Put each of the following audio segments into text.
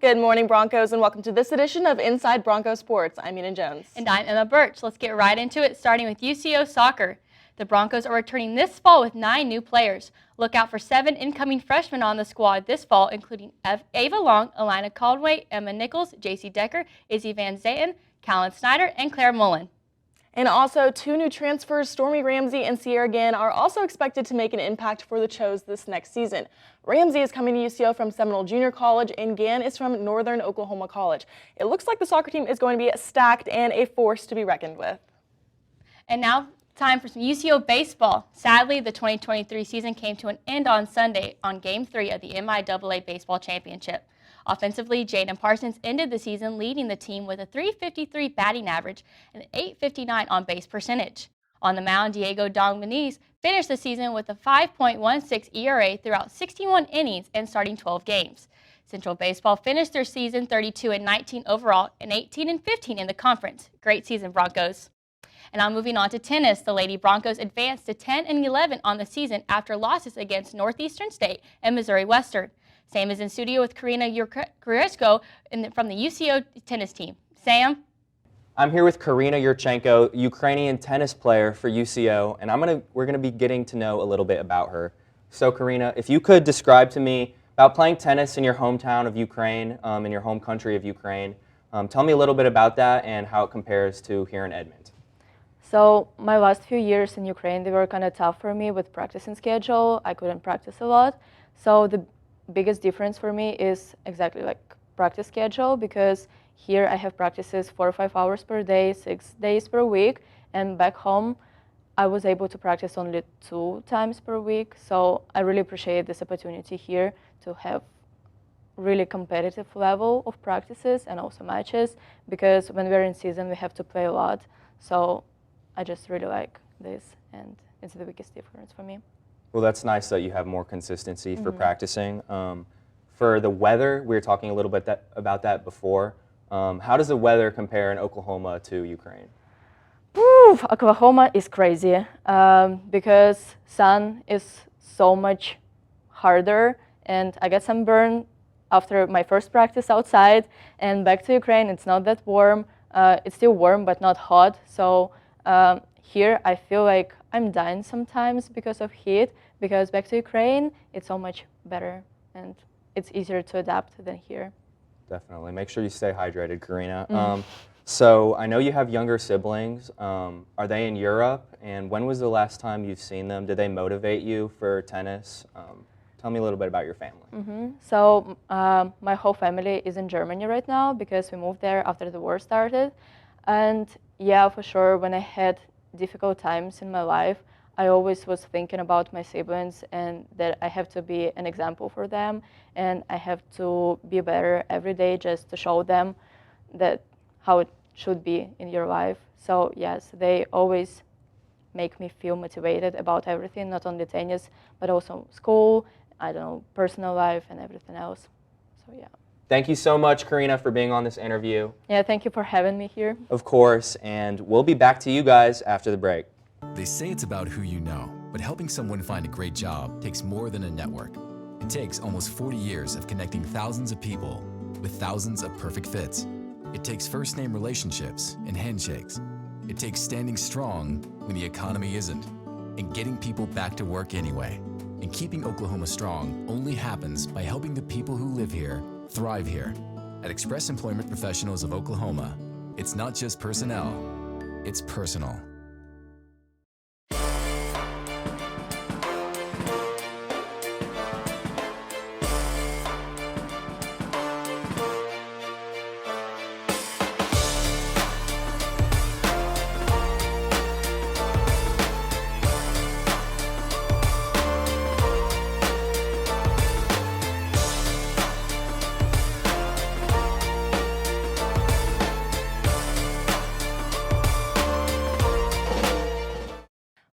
Good morning, Broncos, and welcome to this edition of Inside Bronco Sports. I'm Mina Jones. And I'm Emma Birch. Let's get right into it, starting with UCO soccer. The Broncos are returning this fall with 9 new players. Look out for 7 incoming freshmen on the squad this fall, including Ava Long, Alina Caldway, Emma Nichols, JC Decker, Izzy Van Zaten, Callan Snyder, and Claire Mullen. And also, 2 new transfers, Stormy Ramsey and Sierra Gann, are also expected to make an impact for the Chos this next season. Ramsey is coming to UCO from Seminole Junior College, and Gann is from Northern Oklahoma College. It looks like the soccer team is going to be stacked and a force to be reckoned with. And now, time for some UCO baseball. Sadly, the 2023 season came to an end on Sunday on Game 3 of the MIAA Baseball Championship. Offensively, Jaden Parsons ended the season leading the team with a .353 batting average and an .859 on-base percentage. On the mound, Diego Dominiz finished the season with a 5.16 ERA throughout 61 innings and starting 12 games. Central Baseball finished their season 32-19 overall and 18-15 in the conference. Great season, Broncos. And now moving on to tennis, the Lady Broncos advanced to 10-11 on the season after losses against Northeastern State and Missouri Western. Sam is in studio with Karina Yurchenko from the UCO tennis team. Sam? I'm here with Karina Yurchenko, Ukrainian tennis player for UCO, and we're gonna be getting to know a little bit about her. So Karina, if you could describe to me about playing tennis in your hometown of Ukraine, in your home country of Ukraine. Tell me a little bit about that and how it compares to here in Edmond. So my last few years in Ukraine, they were kind of tough for me with practicing schedule. I couldn't practice a lot. So the biggest difference for me is exactly like practice schedule, because here I have practices 4 or 5 hours per day, 6 days per week, and back home I was able to practice only 2 times per week. So I really appreciate this opportunity here to have really competitive level of practices and also matches, because when we're in season we have to play a lot. So I just really like this, and it's the biggest difference for me. Well, that's nice that you have more consistency for practicing. For the weather, we were talking a little bit about that before. How does the weather compare in Oklahoma to Ukraine? Oklahoma is crazy because sun is so much harder, and I got sunburn after my first practice outside, and back to Ukraine, it's not that warm. It's still warm, but not hot. So here I feel like I'm dying sometimes because of heat, because back to Ukraine, it's so much better and it's easier to adapt than here. Definitely. Make sure you stay hydrated, Karina. So I know you have younger siblings. Are they in Europe? And when was the last time you've seen them? Did they motivate you for tennis? Tell me a little bit about your family. So my whole family is in Germany right now because we moved there after the war started. And yeah, for sure, when I had difficult times in my life, I always was thinking about my siblings and that I have to be an example for them, and I have to be better every day just to show them that how it should be in your life. So yes, they always make me feel motivated about everything, not only tennis, but also school, I don't know, personal life and everything else. So yeah. Thank you so much, Karina, for being on this interview. Yeah, thank you for having me here. Of course, and we'll be back to you guys after the break. They say it's about who you know, but helping someone find a great job takes more than a network. It takes almost 40 years of connecting thousands of people with thousands of perfect fits. It takes first-name relationships and handshakes. It takes standing strong when the economy isn't, and getting people back to work anyway. And keeping Oklahoma strong only happens by helping the people who live here thrive here. At Express Employment Professionals of Oklahoma, it's not just personnel, it's personal.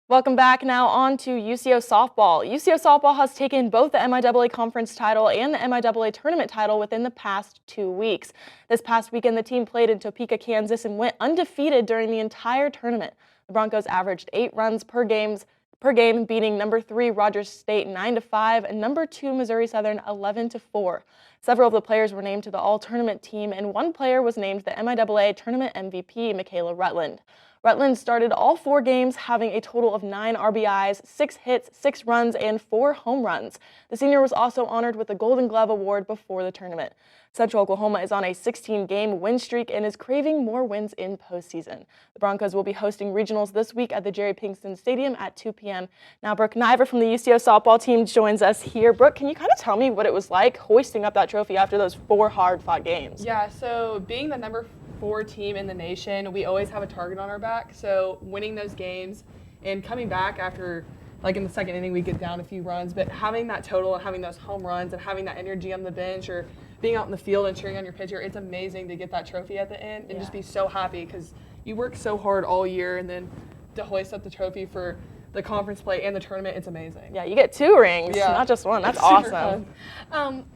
Welcome back. Now on to UCO softball. UCO softball has taken both the MIAA conference title and the MIAA tournament title within the past 2 weeks. This past weekend, the team played in Topeka, Kansas and went undefeated during the entire tournament. The Broncos averaged 8 runs per game per game, beating number 3 Rogers State 9-5 and number 2 Missouri Southern 11-4. Several of the players were named to the all-tournament team, and one player was named the MIAA Tournament MVP, Michaela Rutland. Rutland started all 4 games, having a total of 9 RBIs, 6 hits, 6 runs, and 4 home runs. The senior was also honored with the Golden Glove Award before the tournament. Central Oklahoma is on a 16-game win streak and is craving more wins in postseason. The Broncos will be hosting regionals this week at the Jerry Pinkston Stadium at 2 p.m. Now, Brooke Niver from the UCO softball team joins us here. Brooke, can you kind of tell me what it was like hoisting up that trophy after those 4 hard-fought games? Yeah, so being the number 4 team in the nation, we always have a target on our back. So winning those games and coming back after, like in the second inning, we get down a few runs, but having that total and having those home runs and having that energy on the bench or being out in the field and cheering on your pitcher, it's amazing to get that trophy at the end and just be so happy because you work so hard all year, and then to hoist up the trophy for the conference play and the tournament, it's amazing. Yeah, you get 2 rings, not just 1. That's awesome.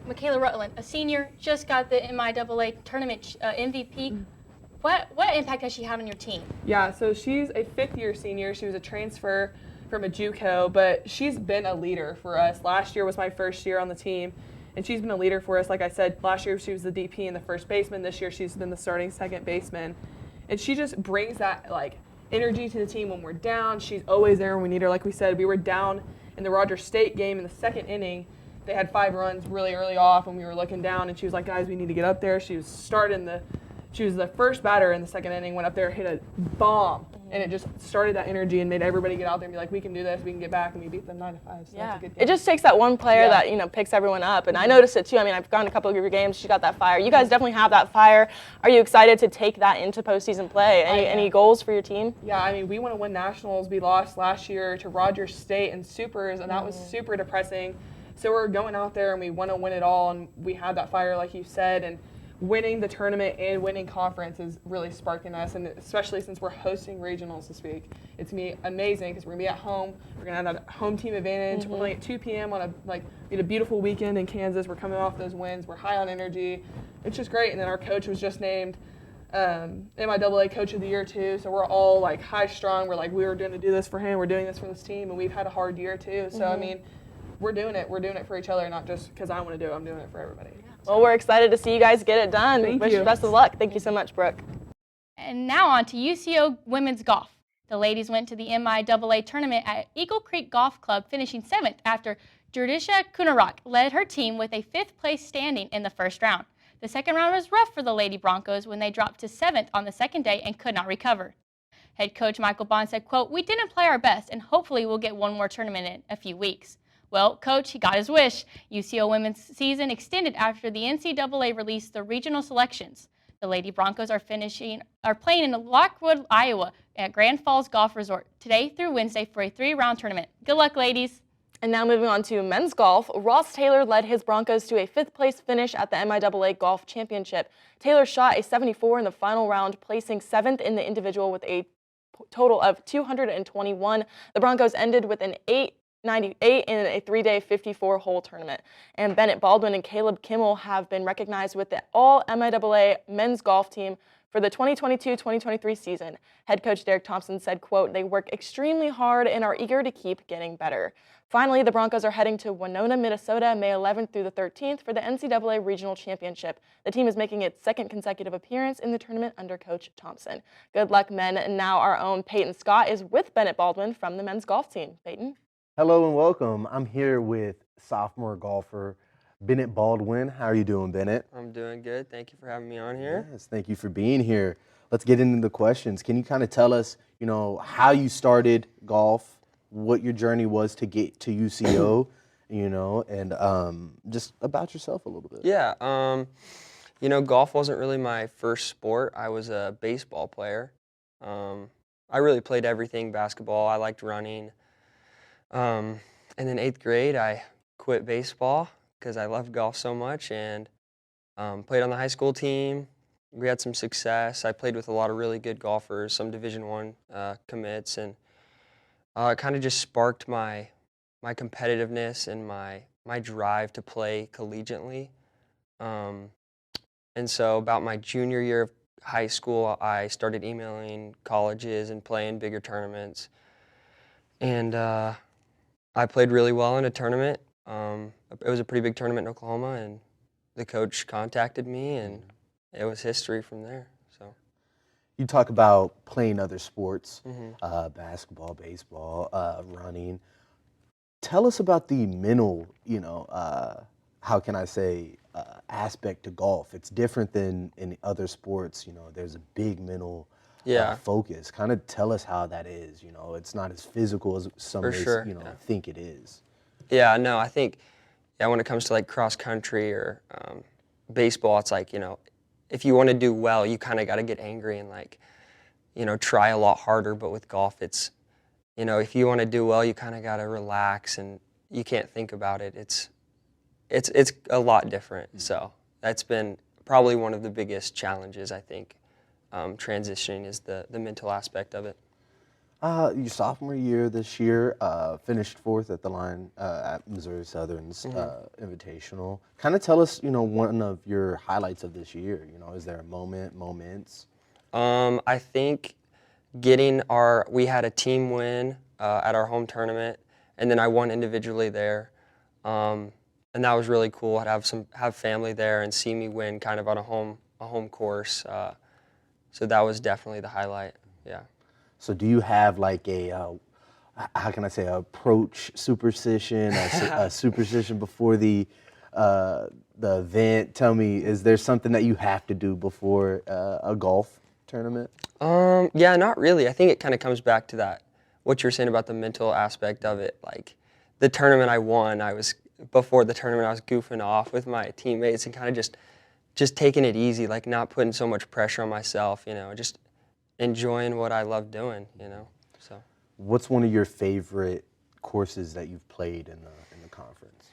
Michaela Rutland, a senior, just got the MIAA tournament MVP. What impact has she had on your team? Yeah, so she's a 5th-year senior. She was a transfer from a JUCO, but she's been a leader for us. Last year was my first year on the team, and she's been a leader for us. Like I said, last year she was the DP and the first baseman. This year she's been the starting second baseman. And she just brings that energy to the team when we're down. She's always there when we need her. Like we said, we were down in the Rogers State game in the second inning. They had 5 runs really early off, and we were looking down, and she was like, guys, we need to get up there. She was the first batter in the second inning, went up there, hit a bomb, and it just started that energy and made everybody get out there and be like, we can do this, we can get back, and we beat them 9-5. So that's a good game. It just takes that one player that, picks everyone up, and I noticed it too. I mean, I've gone to a couple of your games, she got that fire. You guys definitely have that fire. Are you excited to take that into postseason play? Any goals for your team? Yeah, I mean, we want to win nationals. We lost last year to Rogers State in supers, and that was super depressing. So we're going out there and we want to win it all, and we had that fire, like you said, and winning the tournament and winning conference is really sparking us, and especially since we're hosting regionals this week. It's going to be amazing because we're going to be at home. We're going to have that home team advantage. We're playing at 2 p.m. on we had a beautiful weekend in Kansas. We're coming off those wins. We're high on energy. It's just great. And then our coach was just named MIAA Coach of the Year too. So we're all high strung. We're we were going to do this for him. We're doing this for this team, and we've had a hard year too. So I mean, we're doing it. We're doing it for each other, not just because I want to do it. I'm doing it for everybody. Well, we're excited to see you guys get it done. Thank you. Best of luck. Thank you so much, Brooke. And now on to UCO women's golf. The ladies went to the MIAA tournament at Eagle Creek Golf Club, finishing 7th after Jurdisha Kunarak led her team with a 5th place standing in the first round. The second round was rough for the Lady Broncos when they dropped to 7th on the second day and could not recover. Head coach Michael Bond said, quote, "We didn't play our best, and hopefully we'll get one more tournament in a few weeks." Well, Coach, he got his wish. UCO women's season extended after the NCAA released the regional selections. The Lady Broncos are playing in Lockwood, Iowa at Grand Falls Golf Resort today through Wednesday for a 3-round tournament. Good luck, ladies. And now moving on to men's golf, Ross Taylor led his Broncos to a 5th place finish at the MIAA Golf Championship. Taylor shot a 74 in the final round, placing 7th in the individual with a total of 221. The Broncos ended with an 898 in a 3-day 54-hole tournament. And Bennett Baldwin and Caleb Kimmel have been recognized with the All-MIAA men's golf team for the 2022-2023 season. Head coach Derek Thompson said, quote, "They work extremely hard and are eager to keep getting better." Finally, the Broncos are heading to Winona, Minnesota, May 11th through the 13th for the NCAA Regional Championship. The team is making its 2nd consecutive appearance in the tournament under Coach Thompson. Good luck, men. And now our own Peyton Scott is with Bennett Baldwin from the men's golf team. Peyton? Hello and welcome. I'm here with sophomore golfer Bennett Baldwin. How are you doing, Bennett? I'm doing good. Thank you for having me on here. Yes, thank you for being here. Let's get into the questions. Can you kind of tell us, how you started golf, what your journey was to get to UCO, and just about yourself a little bit? Yeah, golf wasn't really my first sport. I was a baseball player. I really played everything, basketball. I liked running. And in 8th grade, I quit baseball because I loved golf so much, and played on the high school team. We had some success. I played with a lot of really good golfers, some Division I commits, and it kind of just sparked my competitiveness and my drive to play collegiately. And so about my junior year of high school, I started emailing colleges and playing bigger tournaments. and I played really well in a tournament. It was a pretty big tournament in Oklahoma, and the coach contacted me, and it was history from there. So You talk about playing other sports, mhm. basketball, baseball, running. Tell us about the mental, how can I say, aspect to golf. It's different than in other sports. There's a big mental Yeah, focus. Kind of tell us how that is. It's not as physical as some for may, sure. Yeah. think it is. Yeah, no, I think when it comes to like cross country or baseball, it's like if you want to do well, you kind of got to get angry and like try a lot harder. But with golf, it's if you want to do well, you kind of got to relax and you can't think about it. It's a lot different. So that's been probably one of the biggest challenges, I think, transitioning is the mental aspect of it. Your sophomore year this year, finished fourth at the line at Missouri Southern's Invitational. Kind of tell us, one of your highlights of this year. Is there a moments? I think we had a team win at our home tournament, and then I won individually there, and that was really cool. I'd have family there and see me win kind of on a home course. So that was definitely the highlight. Yeah. So do you have like how can I say, approach superstition, a superstition before the event? Tell me, is there something that you have to do before a golf tournament? Yeah, not really. I think it kind of comes back to that, what you're saying about the mental aspect of it. Like the tournament I won, before the tournament I was goofing off with my teammates and kind of just taking it easy, like not putting so much pressure on myself, just enjoying what I love doing, so. What's one of your favorite courses that you've played in the conference?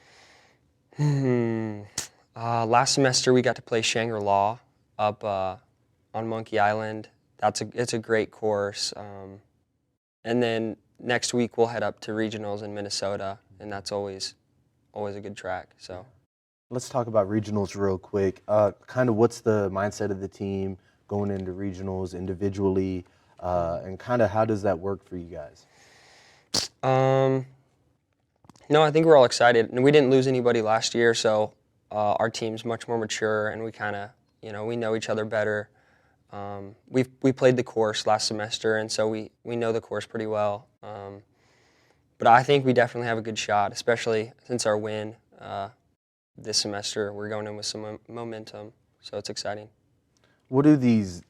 Last semester we got to play Shangri-La up on Monkey Island. It's a great course. And then next week we'll head up to regionals in Minnesota, and that's always a good track. So. Let's talk about regionals real quick. Kind of what's the mindset of the team going into regionals individually, and kind of how does that work for you guys? No, I think we're all excited. And we didn't lose anybody last year, so our team's much more mature, and we kind of, we know each other better. We played the course last semester, and so we know the course pretty well. But I think we definitely have a good shot, especially since our win this semester. We're going in with some momentum, so it's exciting. What do these,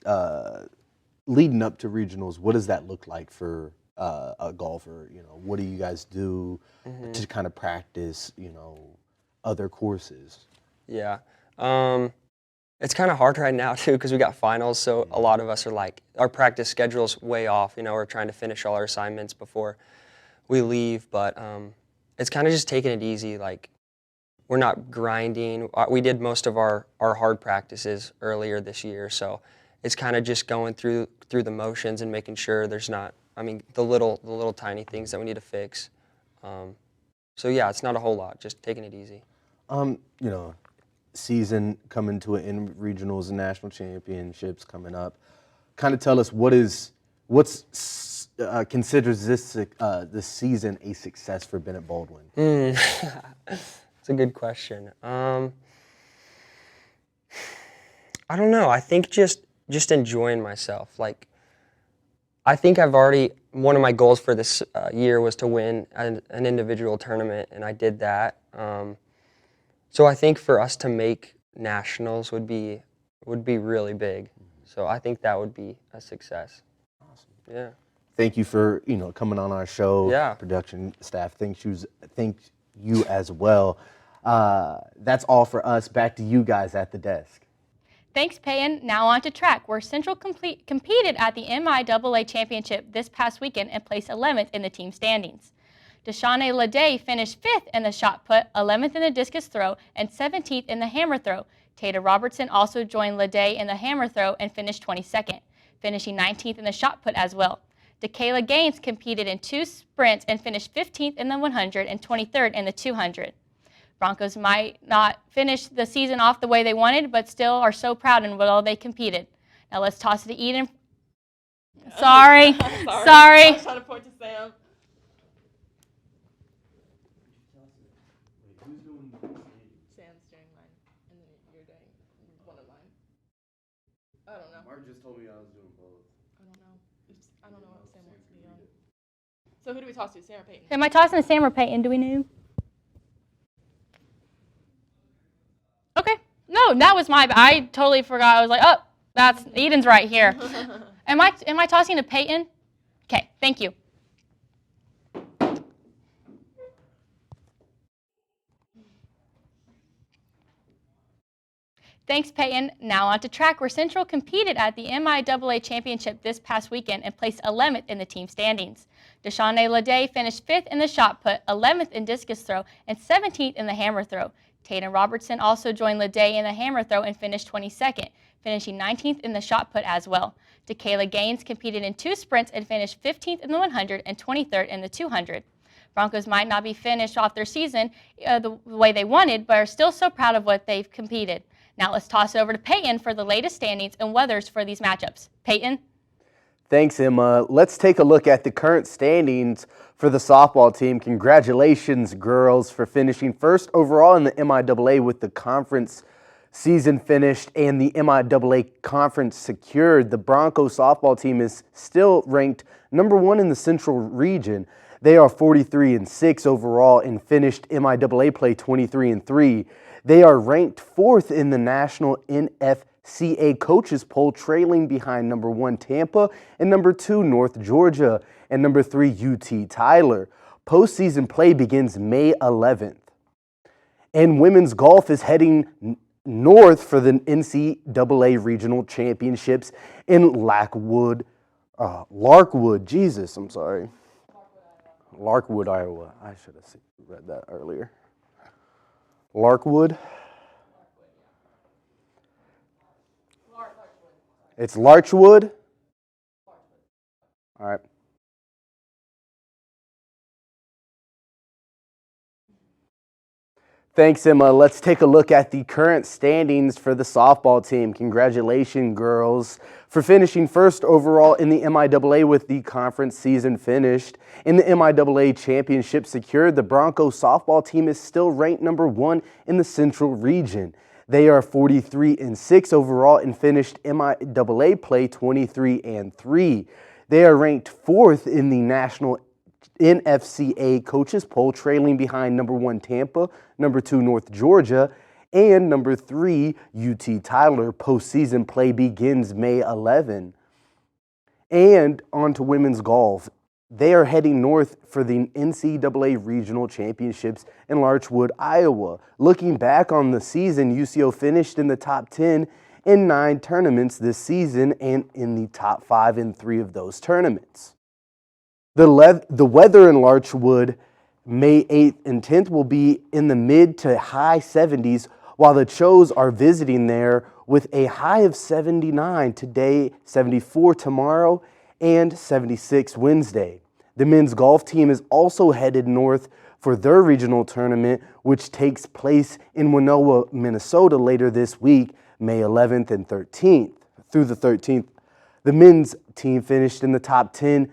leading up to regionals, what does that look like for a golfer? What do you guys do to kind of practice, other courses? Yeah. It's kind of hard right now, too, because we got finals, so a lot of us are like, our practice schedule's way off. We're trying to finish all our assignments before we leave, but it's kind of just taking it easy. Like, we're not grinding. We did most of our hard practices earlier this year, so it's kind of just going through the motions and making sure there's not, the little tiny things that we need to fix. So yeah, it's not a whole lot, just taking it easy. Season coming to an end, regionals and national championships coming up. Kind of tell us what's considers this season a success for Bennett Baldwin? It's a good question. I don't know. I think just enjoying myself. Like, I think one of my goals for this year was to win an individual tournament, and I did that. So I think for us to make nationals would be really big. So I think that would be a success. Awesome. Yeah. Thank you for coming on our show. Yeah. Production staff, thank you as well. That's all for us. Back to you guys at the desk. Thanks, Payne. Now on to track, where Central competed at the MIAA Championship this past weekend and placed 11th in the team standings. Deshawnay Lede finished 5th in the shot put, 11th in the discus throw, and 17th in the hammer throw. Tata Robertson also joined Lede in the hammer throw and finished 22nd, finishing 19th in the shot put as well. DeKayla Gaines competed in 2 sprints and finished 15th in the 100 and 23rd in the 200. Broncos might not finish the season off the way they wanted, but still are so proud in what all they competed. Now let's toss it to Eden. Sorry. I was trying to point to Sam. I don't know. Mark just told me I was doing both. I don't know. I don't know what Sam wants to be on. So who do we toss to? Sam or Peyton? Am I tossing to Sam or Peyton? Do we know? Okay. No, that was my. I totally forgot. I was like, oh, that's Eden's right here. Am I tossing to Peyton? Okay. Thank you. Thanks, Peyton. Now on to track, where Central competed at the MIAA Championship this past weekend and placed 11th in the team standings. Deshawnay Lede finished 5th in the shot put, 11th in discus throw, and 17th in the hammer throw. Tatum Robertson also joined Lede in the hammer throw and finished 22nd, finishing 19th in the shot put as well. DeKayla Gaines competed in 2 sprints and finished 15th in the 100 and 23rd in the 200. Broncos might not be finished off their season the way they wanted, but are still so proud of what they've competed. Now let's toss it over to Peyton for the latest standings and weathers for these matchups. Peyton? Thanks, Emma. Let's take a look at the current standings for the softball team. Congratulations, girls, for finishing first overall in the MIAA with the conference season finished and the MIAA conference secured. The Bronco softball team is still ranked number 1 in the Central region. They are 43-6 overall and finished MIAA play 23-3. They are ranked 4th in the national NFCA coaches poll, trailing behind number 1 Tampa and number 2 North Georgia and number 3 UT Tyler. Postseason play begins May 11th. And women's golf is heading north for the NCAA regional championships in Larkwood, Iowa. I should have read that earlier. Larkwood. It's Larchwood. All right. Thanks, Emma. Let's take a look at the current standings for the softball team. Congratulations, girls, for finishing first overall in the MIAA with the conference season finished. In the MIAA championship secured, the Bronco softball team is still ranked number 1 in the Central region. They are 43-6 overall and finished MIAA play 23-3. They are ranked 4th in the national NFCA coaches poll, trailing behind number 1 Tampa, number 2 North Georgia, and number 3 UT Tyler. Postseason play begins May 11. And on to women's golf. They are heading north for the NCAA regional championships in Larchwood, Iowa. Looking back on the season, UCO finished in the top 10 in 9 tournaments this season and in the top 5 in 3 of those tournaments. The weather in Larchwood, May 8th and 10th, will be in the mid to high 70s, while the Chos are visiting there with a high of 79 today, 74 tomorrow, and 76 Wednesday. The men's golf team is also headed north for their regional tournament, which takes place in Winona, Minnesota later this week, May 11th and 13th. Through the 13th, the men's team finished in the top 10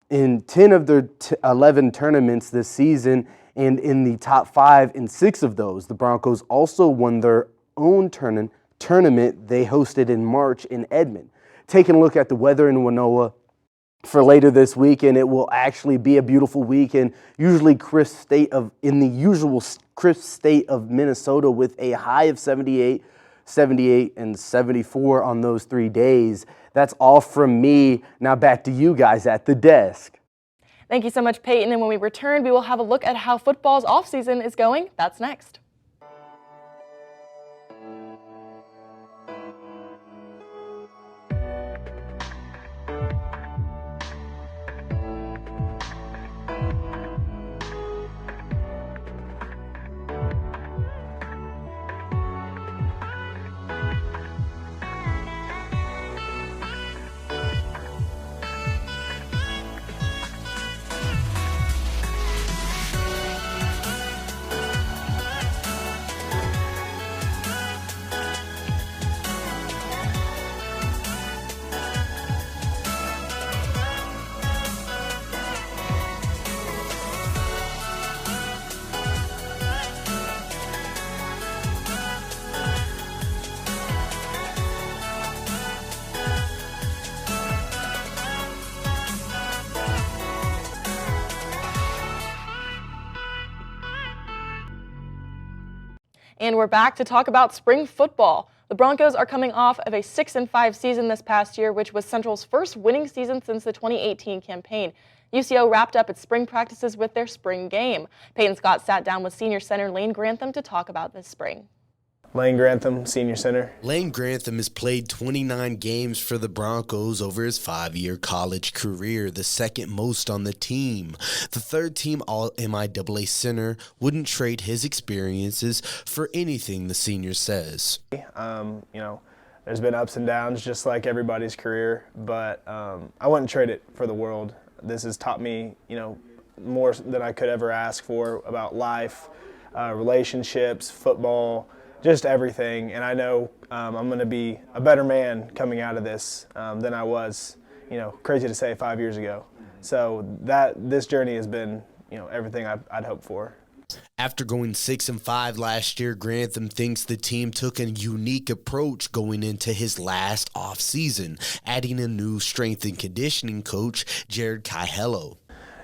in 10 of their 11 tournaments this season, and in the top 5 in 6 of those. The Broncos also won their own tournament they hosted in March in Edmond. Taking a look at the weather in Winona for later this weekend, it will actually be a beautiful weekend, in the usual crisp state of Minnesota, with a high of 78, 78, and 74 on those 3 days. That's all from me. Now back to you guys at the desk. Thank you so much, Peyton. And when we return, we will have a look at how football's offseason is going. That's next. And we're back to talk about spring football. The Broncos are coming off of a 6-5 season this past year, which was Central's first winning season since the 2018 campaign. UCO wrapped up its spring practices with their spring game. Peyton Scott sat down with senior center Lane Grantham to talk about this spring. Lane Grantham, senior center. Lane Grantham has played 29 games for the Broncos over his 5-year college career, the second most on the team. The third-team All-MIAA center wouldn't trade his experiences for anything, the senior says. There's been ups and downs just like everybody's career, but I wouldn't trade it for the world. This has taught me, more than I could ever ask for about life, relationships, football, just everything. And I know I'm going to be a better man coming out of this than I was, crazy to say, 5 years ago. So this journey has been, everything I'd hoped for. After going 6-5 last year, Grantham thinks the team took a unique approach going into his last offseason, adding a new strength and conditioning coach, Jared Kaihello.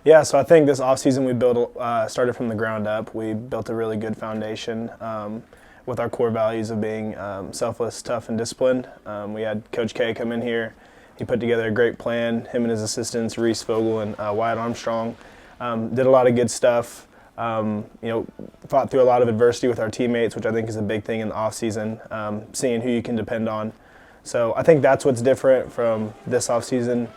Yeah, so I think this offseason we started from the ground up. We built a really good foundation with our core values of being selfless, tough, and disciplined. We had Coach K come in here. He put together a great plan. Him and his assistants, Reese Vogel and Wyatt Armstrong, did a lot of good stuff. Fought through a lot of adversity with our teammates, which I think is a big thing in the offseason, seeing who you can depend on. So I think that's what's different from this offseason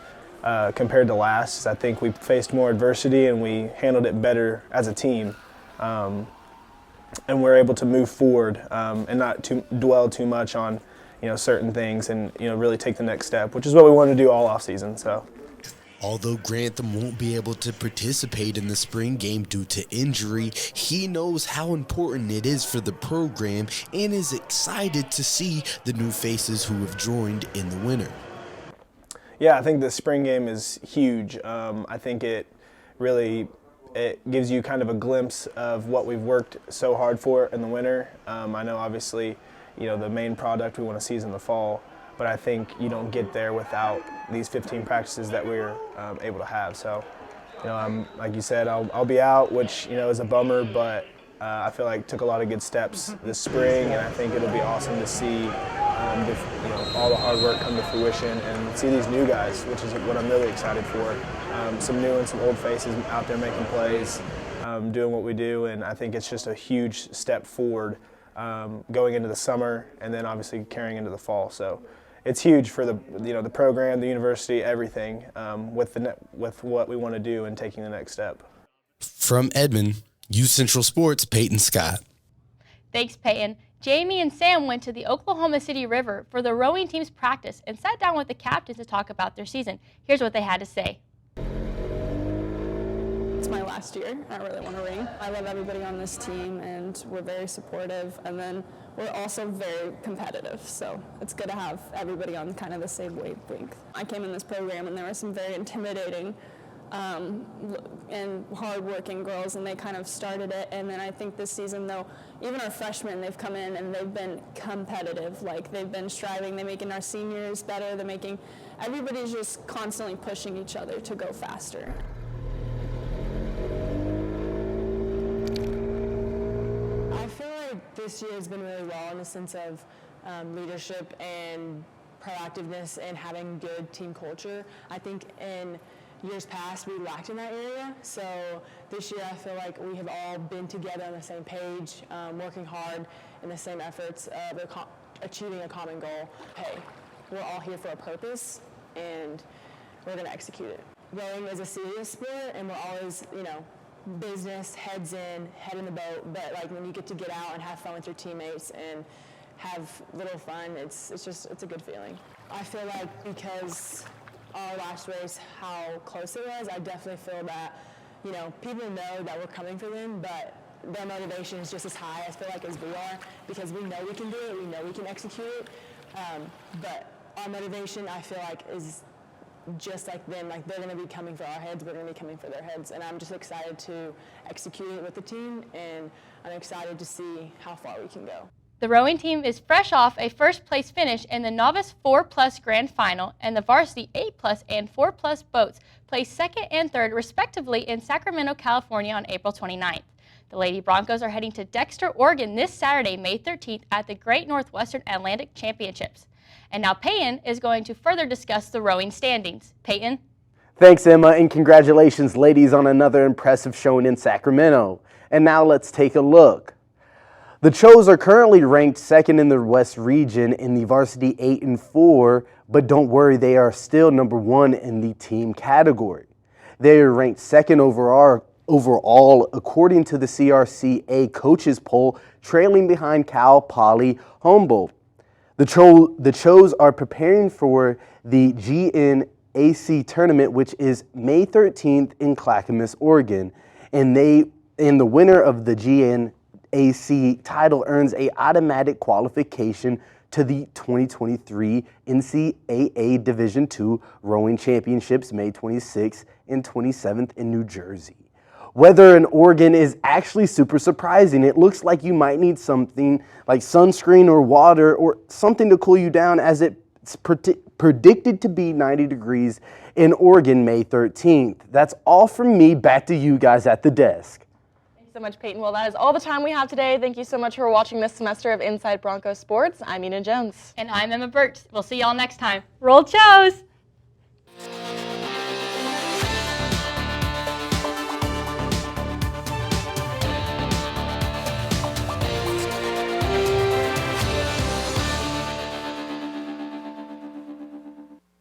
compared to last. I think we faced more adversity and we handled it better as a team. And we're able to move forward and not dwell too much on certain things and really take the next step, which is what we want to do all offseason. So. Although Grantham won't be able to participate in the spring game due to injury, he knows how important it is for the program and is excited to see the new faces who have joined in the winter. Yeah, I think the spring game is huge. I think it gives you kind of a glimpse of what we've worked so hard for in the winter. I know obviously, the main product we want to see is in the fall, but I think you don't get there without these 15 practices that we're able to have. So, like you said, I'll be out, which is a bummer, but I feel like took a lot of good steps this spring, and I think it'll be awesome to see all the hard work come to fruition and see these new guys, which is what I'm really excited for. Some new and some old faces out there making plays, doing what we do, and I think it's just a huge step forward going into the summer and then obviously carrying into the fall. So it's huge for the program, the university, everything with what we want to do and taking the next step. From Edmond, U Central Sports, Peyton Scott. Thanks, Peyton. Jamie and Sam went to the Oklahoma City River for the rowing team's practice and sat down with the captains to talk about their season. Here's what they had to say. It's my last year. I really want to ring. I love everybody on this team, and we're very supportive, and then we're also very competitive, so it's good to have everybody on kind of the same wavelength. I came in this program, and there were some very intimidating and hard-working girls, and they kind of started it. And then I think this season, though, even our freshmen, they've come in and they've been competitive. Like, they've been striving. They're making our seniors better. Everybody's just constantly pushing each other to go faster. I feel like this year has been really well in the sense of leadership and proactiveness and having good team culture. I think in years past we lacked in that area, so this year I feel like we have all been together on the same page, working hard in the same efforts of achieving a common goal. Hey, we're all here for a purpose and we're going to execute it. Rowing is a serious sport and we're always, business, heads in, head in the boat, but like when you get to get out and have fun with your teammates and have little fun, it's a good feeling. I feel like because our last race, how close it was, I definitely feel that, people know that we're coming for them, but their motivation is just as high, I feel like, as we are, because we know we can do it, we know we can execute it, but our motivation, I feel like, is just like them. Like, they're going to be coming for our heads, we're going to be coming for their heads, and I'm just excited to execute it with the team, and I'm excited to see how far we can go. The rowing team is fresh off a first-place finish in the Novice 4+ Grand Final, and the Varsity 8+ and 4+ boats placed second and third, respectively, in Sacramento, California on April 29th. The Lady Broncos are heading to Dexter, Oregon this Saturday, May 13th at the Great Northwestern Atlantic Championships. And now Peyton is going to further discuss the rowing standings. Peyton? Thanks, Emma, and congratulations, ladies, on another impressive showing in Sacramento. And now let's take a look. The Chos are currently ranked second in the West region in the varsity 8 and 4, but don't worry, they are still number 1 in the team category. They are ranked second overall according to the CRCA coaches poll, trailing behind Cal Poly Humboldt. The Chos are preparing for the GNAC tournament, which is May 13th in Clackamas, Oregon, and the winner of the GNAC title earns a automatic qualification to the 2023 NCAA Division II Rowing Championships, May 26th and 27th in New Jersey. Weather in Oregon is actually super surprising. It looks like you might need something like sunscreen or water or something to cool you down, as it's predicted to be 90 degrees in Oregon May 13th. That's all from me. Back to you guys at the desk. Thanks so much, Peyton. Well, that is all the time we have today. Thank you so much for watching this semester of Inside Bronco Sports. I'm Ina Jones. And I'm Emma Burt. We'll see y'all next time. Roll Chos!